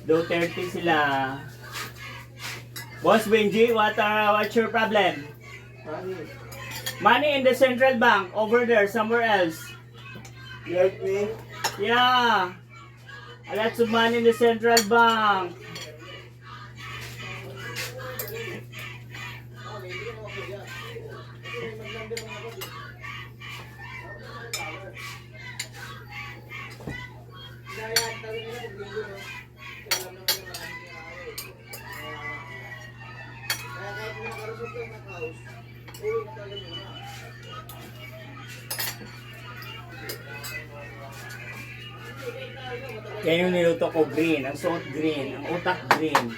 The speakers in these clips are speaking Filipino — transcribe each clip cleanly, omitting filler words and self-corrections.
Duterte sila. Boss Benji, what's your problem? Money in the central bank, over there, somewhere else. You heard me? Yeah. Lots of money in the central bank. Yan yung niluto ko, green. Ang suot green. Ang utak green.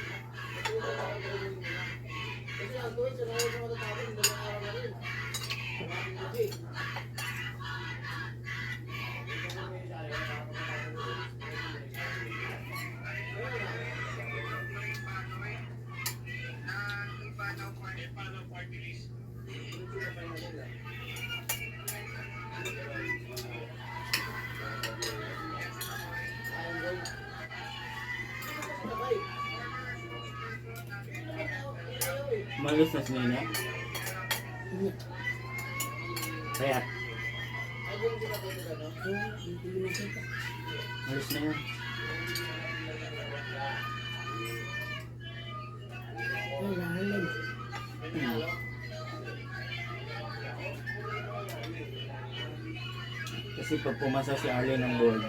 Malis na sinina. Kaya. Malis na yan. Kasi pag pumasa si Arlen ng board,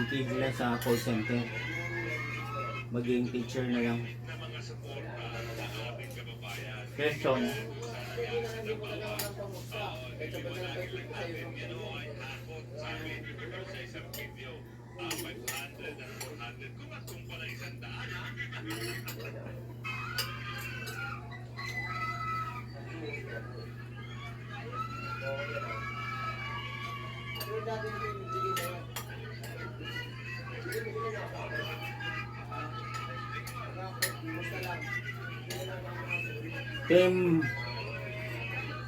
titigil lang sa call center. Maging teacher na lang. Question. Team,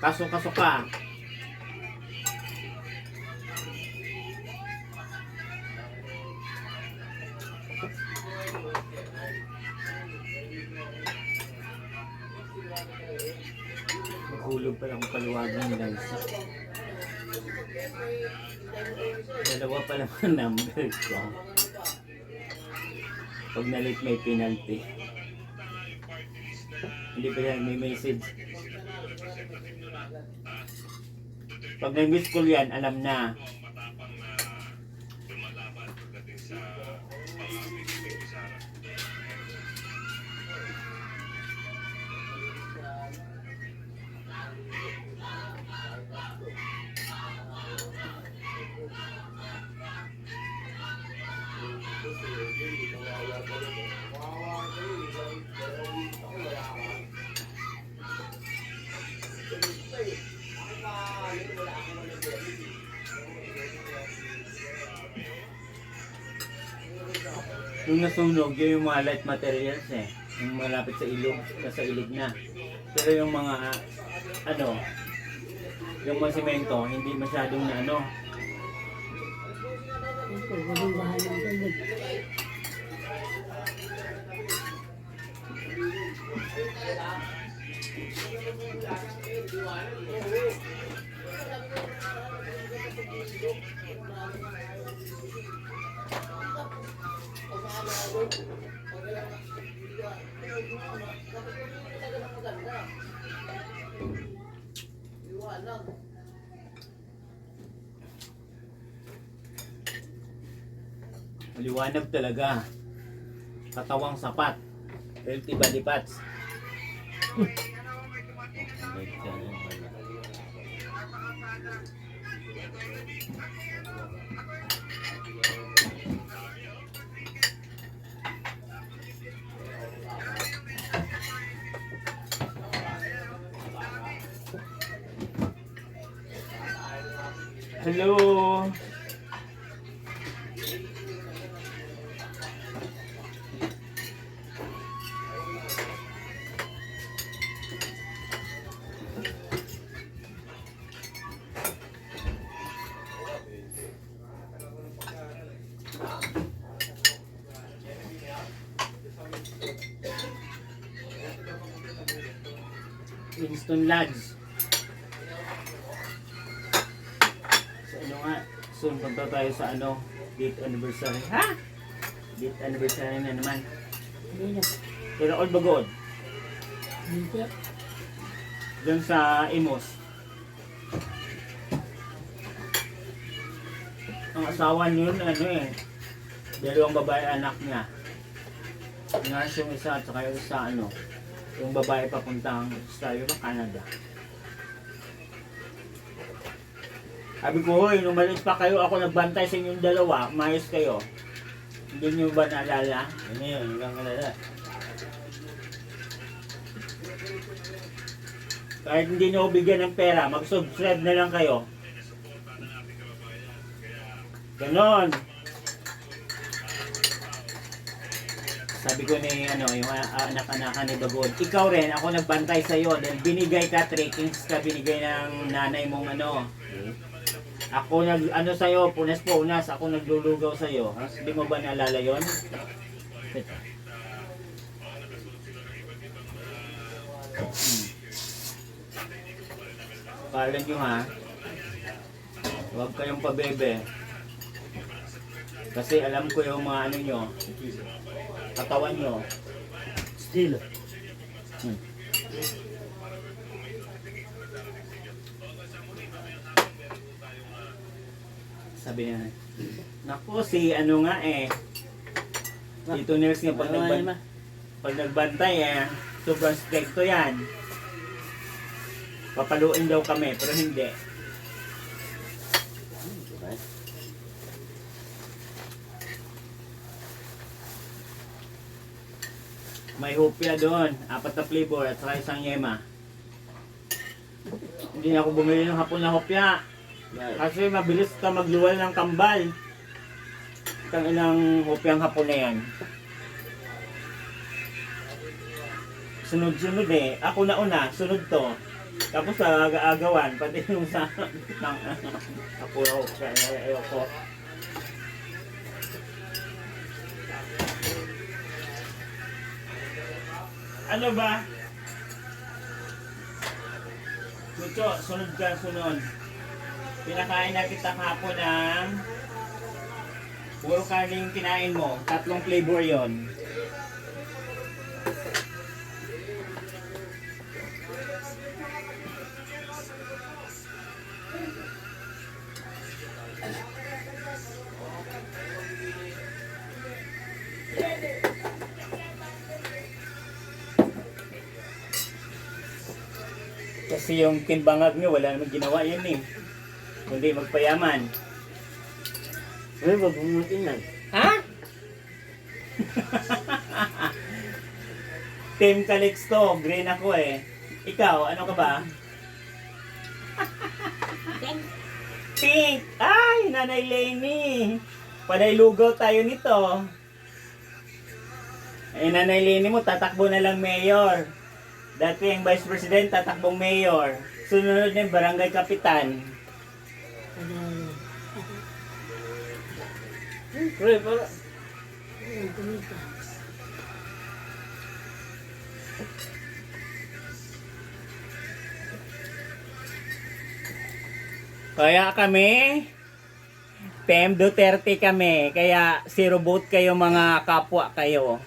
kaso-kaso ka. Maghulog pa lang ang paliwagan nila isa. Dalawa pa lang ang number ko. Pag na-late may penalty. Hindi pa yan, may message. Pag nag-miss call yan, alam na. Yung nasunog, yun yung mga light materials eh. Yung malapit sa ilog, nasa ilog na. Pero yung mga, yung mga semento, hindi masyadong na maliwanag talaga. Katawang sapat. Healthy body parts. Hello. Winston Lodge. So ano nga, soon punta tayo sa ano, date anniversary. Ha? Date anniversary na naman. Hindi na. Pero all bagod. Hindi. Doon sa Imos. Ang asawa niyo ano eh, dalawang babae anak niya. Nurse yung isa at saka yung isa ano, yung babae papuntang sa Canada. Sabi ko, hoy, nung maliit pa kayo, ako nagbantay sa inyong dalawa, mayos kayo. Hindi niyo ba naalala? Ano yun? Hanggang alala. Kahit hindi niyo ako bigyan ng pera, mag-subscribe na lang kayo. Ganon. Sabi ko ni ano, yung anak-anakan ni Bagod, ikaw rin, ako nagbantay sa iyo dahil binigay ka, trickings ka, binigay ng nanay mong ano. Ako nag ano sa iyo, punas-punas, ako naglulugaw sa iyo. Hindi mo ba naalala 'yon? Kala nyo ha, huwag kayong pabebe. Kasi alam ko yung mga ano nyo, katawan nyo. Still. Sabi niya, naku si ano nga eh, Tito Nels nga pag nagbantay eh, sobrang stricto yan. Papaluin daw kami, pero hindi. May hopya doon, 4 na flavor at saka isang yema. Hindi na ako bumili ng hapon na hopya. Kasi mabilis ka magluwal ng kambal. Itang ilang hopyang hapon na yan. Sunod-sunod eh. Ako na una, sunod to. Tapos sa aga-agawan, pati yung sa ako ayoko. Ano ba? Lucho, sunod ka, sunod. Pinakain na kita hapon ng puro kaning kinain mo. 3 flavor yon. Kasi yung timbangag nyo, wala namang ginawa yan eh. Kundi magpayaman. Ano ba bumutin yan? Ha? Team Calixto, green ako eh. Ikaw, ano ka ba? Pink! Ay, Nanay Lenny! Panay lugaw tayo nito. Ay, Nanay Lenny mo, tatakbo na lang mayor. Dati ang vice president, tatakbong mayor. Sunod na yung barangay kapitan. Pre, para. Kaya kami, Team Duterte kami. Kaya zero vote kayo mga kapwa kayo.